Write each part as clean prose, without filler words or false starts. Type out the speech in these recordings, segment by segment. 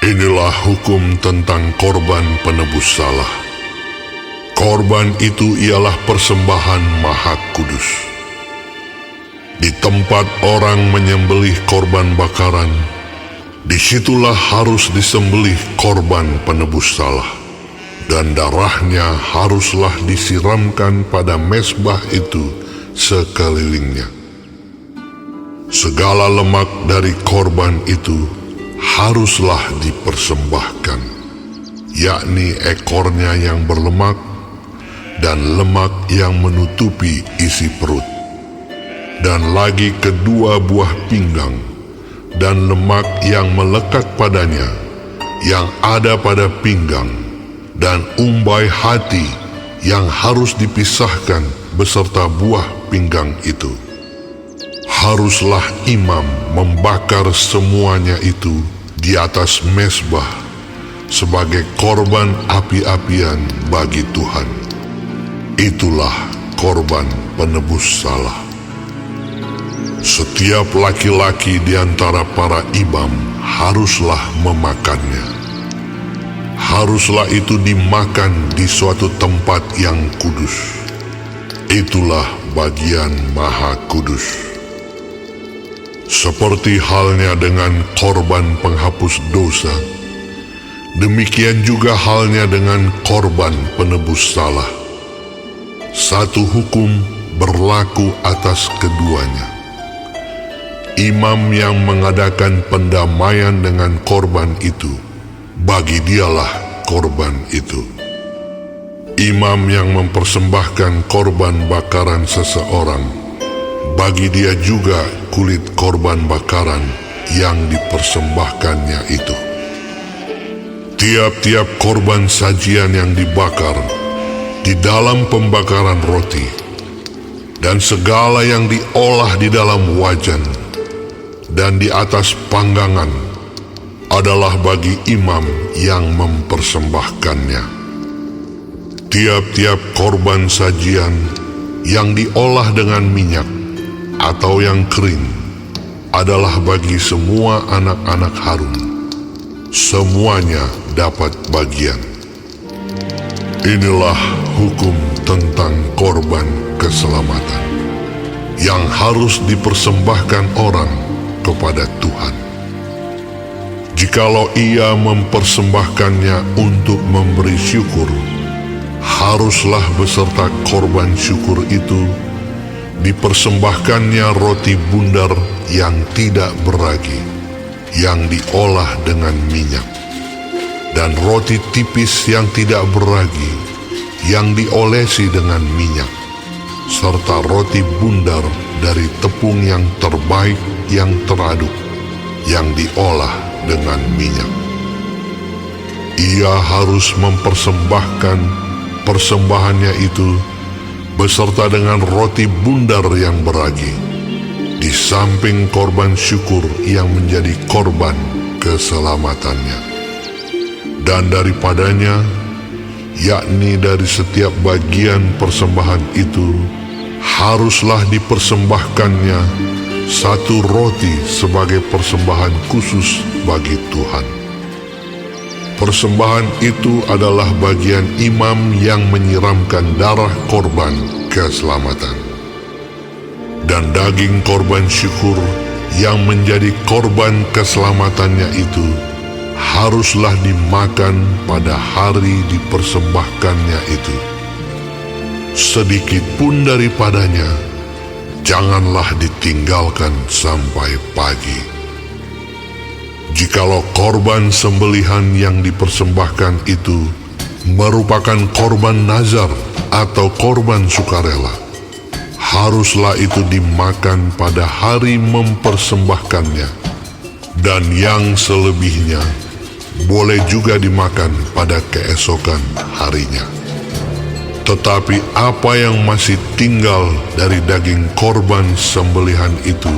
Inilah hukum tentang korban penebus salah. Korban itu ialah persembahan maha kudus. Di tempat orang menyembelih korban bakaran, disitulah harus disembelih korban penebus salah, dan darahnya haruslah disiramkan pada mezbah itu sekelilingnya. Segala lemak dari korban itu haruslah dipersembahkan, yakni ekornya yang berlemak dan lemak yang menutupi isi perut, dan lagi kedua buah pinggang dan lemak yang melekat padanya yang ada pada pinggang, dan umbai hati yang harus dipisahkan beserta buah pinggang itu. Haruslah imam membakar semuanya itu di atas mezbah sebagai korban api-apian bagi Tuhan. Itulah korban penebus salah. Setiap laki-laki di antara para imam haruslah memakannya. Haruslah itu dimakan di suatu tempat yang kudus. Itulah bagian maha kudus. Seperti halnya dengan korban penghapus dosa, demikian juga halnya dengan korban penebus salah. Satu hukum berlaku atas keduanya. Imam yang mengadakan pendamaian dengan korban itu, bagi dialah korban itu. Imam yang mempersembahkan korban bakaran seseorang, bagi dia juga kulit korban bakaran yang dipersembahkannya itu. Tiap-tiap korban sajian yang dibakar di dalam pembakaran roti, dan segala yang diolah di dalam wajan dan di atas panggangan adalah bagi imam yang mempersembahkannya. Tiap-tiap korban sajian yang diolah dengan minyak atau yang kering adalah bagi semua anak-anak Harun. Semuanya dapat bagian. Inilah hukum tentang korban keselamatan yang harus dipersembahkan orang kepada Tuhan. Jikalau ia mempersembahkannya untuk memberi syukur, haruslah beserta korban syukur itu dipersembahkannya roti bundar yang tidak beragi, yang diolah dengan minyak, dan roti tipis yang tidak beragi, yang diolesi dengan minyak, serta roti bundar dari tepung yang terbaik yang teraduk, yang diolah dengan minyak. Ia harus mempersembahkan persembahannya itu beserta dengan roti bundar yang beragi, di samping korban syukur yang menjadi korban keselamatannya. Dan daripadanya, yakni dari setiap bagian persembahan itu, haruslah dipersembahkannya satu roti sebagai persembahan khusus bagi Tuhan. Persembahan itu adalah bagian imam yang menyiramkan darah korban keselamatan. Dan daging korban syukur yang menjadi korban keselamatannya itu haruslah dimakan pada hari dipersembahkannya itu. Sedikit pun daripadanya janganlah ditinggalkan sampai pagi. Jikalau korban sembelihan yang dipersembahkan itu merupakan korban nazar atau korban sukarela, haruslah itu dimakan pada hari mempersembahkannya, dan yang selebihnya boleh juga dimakan pada keesokan harinya. Tetapi apa yang masih tinggal dari daging korban sembelihan itu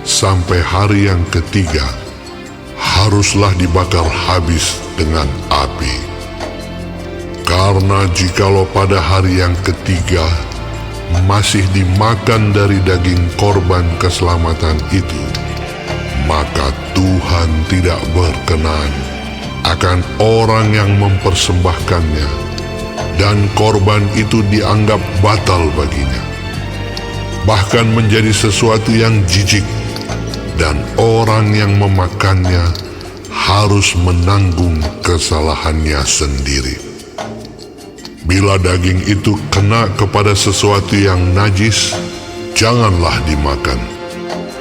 sampai hari yang ketiga, haruslah dibakar habis dengan api. Karena jikalau pada hari yang ketiga masih dimakan dari daging korban keselamatan itu, maka Tuhan tidak berkenan akan orang yang mempersembahkannya, dan korban itu dianggap batal baginya, bahkan menjadi sesuatu yang jijik, dan orang yang memakannya harus menanggung kesalahannya sendiri. Bila daging itu kena kepada sesuatu yang najis, janganlah dimakan,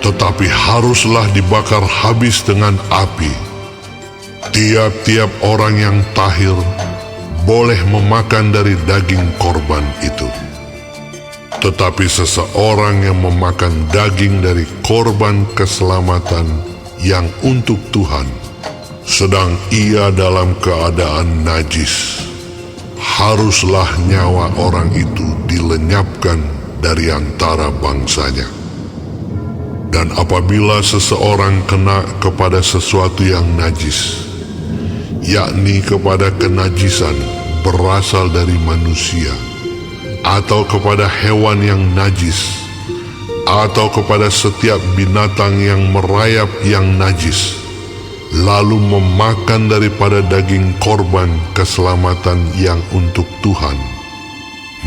tetapi haruslah dibakar habis dengan api. Tiap-tiap orang yang tahir boleh memakan dari daging korban itu. Tetapi seseorang yang memakan daging dari korban keselamatan yang untuk Tuhan, sedang ia dalam keadaan najis, haruslah nyawa orang itu dilenyapkan dari antara bangsanya. Dan apabila seseorang kena kepada sesuatu yang najis, yakni kepada kenajisan berasal dari manusia, atau kepada hewan yang najis, atau kepada setiap binatang yang merayap yang najis, lalu memakan daripada daging korban keselamatan yang untuk Tuhan,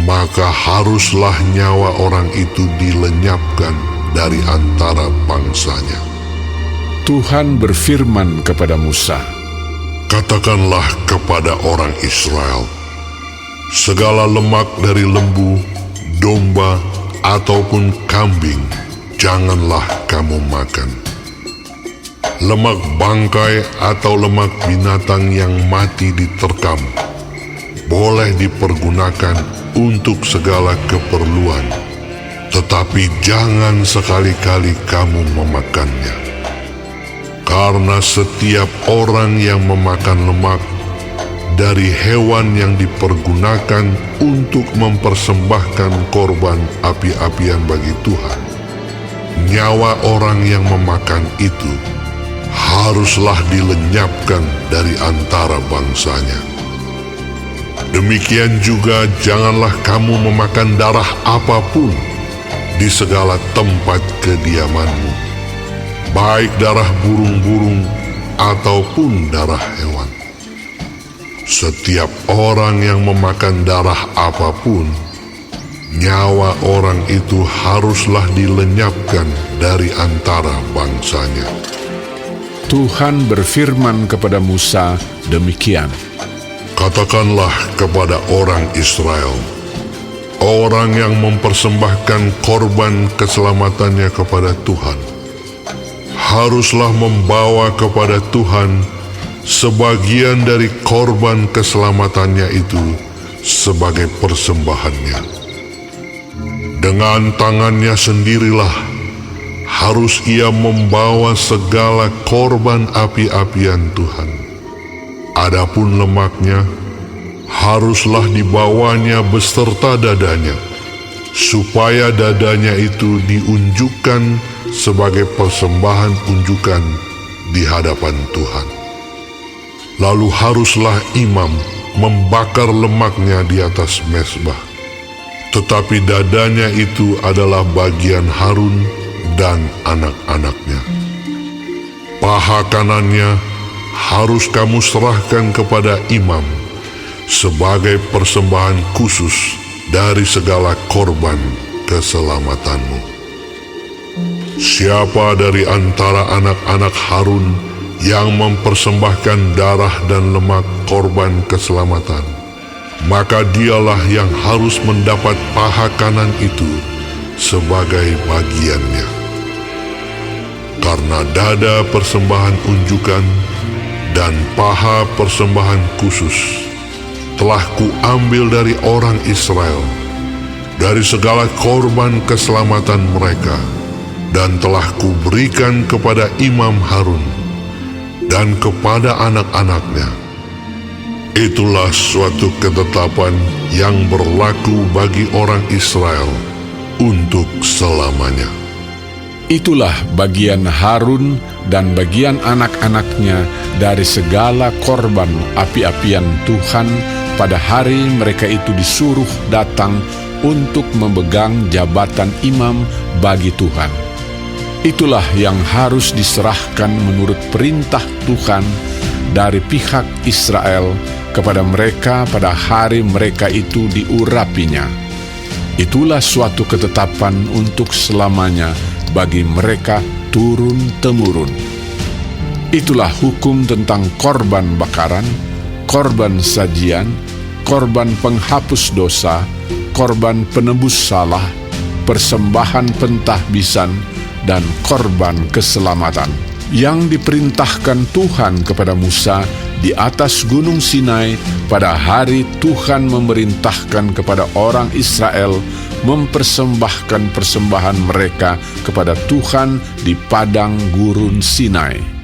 maka haruslah nyawa orang itu dilenyapkan dari antara bangsanya. Tuhan berfirman kepada Musa, "Katakanlah kepada orang Israel, segala lemak dari lembu, domba, ataupun kambing janganlah kamu makan. Lemak bangkai atau lemak binatang yang mati diterkam boleh dipergunakan untuk segala keperluan, tetapi jangan sekali-kali kamu memakannya. Karena setiap orang yang memakan lemak dari hewan yang dipergunakan untuk mempersembahkan korban api-apian bagi Tuhan, nyawa orang yang memakan itu haruslah dilenyapkan dari antara bangsanya. Demikian juga janganlah kamu memakan darah apapun di segala tempat kediamanmu, baik darah burung-burung ataupun darah hewan. Setiap orang yang memakan darah apapun, nyawa orang itu haruslah dilenyapkan dari antara bangsanya." Tuhan berfirman kepada Musa demikian, "Katakanlah kepada orang Israel, orang yang mempersembahkan korban keselamatannya kepada Tuhan, haruslah membawa kepada Tuhan sebagian dari korban keselamatannya itu sebagai persembahannya. Dengan tangannya sendirilah harus ia membawa segala korban api-apian Tuhan. Adapun lemaknya haruslah dibawanya beserta dadanya, supaya dadanya itu diunjukkan sebagai persembahan unjukan di hadapan Tuhan. Lalu haruslah imam membakar lemaknya di atas mezbah, tetapi dadanya itu adalah bagian Harun dan anak-anaknya. Paha kanannya harus kamu serahkan kepada imam sebagai persembahan khusus dari segala korban keselamatanmu. Siapa dari antara anak-anak Harun yang mempersembahkan darah dan lemak korban keselamatan, maka dialah yang harus mendapat paha kanan itu sebagai bagiannya. Karena dada persembahan unjukan dan paha persembahan khusus telah kuambil dari orang Israel, dari segala korban keselamatan mereka, dan telah kuberikan kepada imam Harun dan kepada anak-anaknya. Itulah suatu ketetapan yang berlaku bagi orang Israel untuk selamanya. Itulah bagian Harun dan bagian anak-anaknya dari segala korban api-apian Tuhan pada hari mereka itu disuruh datang untuk memegang jabatan imam bagi Tuhan. Itulah yang harus diserahkan menurut perintah Tuhan dari pihak Israel kepada mereka pada hari mereka itu diurapinya. Itulah suatu ketetapan untuk selamanya bagi mereka turun-temurun. Itulah hukum tentang korban bakaran, korban sajian, korban penghapus dosa, korban penebus salah, persembahan pentahbisan, dan korban keselamatan yang diperintahkan Tuhan kepada Musa di atas Gunung Sinai pada hari Tuhan memerintahkan kepada orang Israel mempersembahkan persembahan mereka kepada Tuhan di padang gurun Sinai.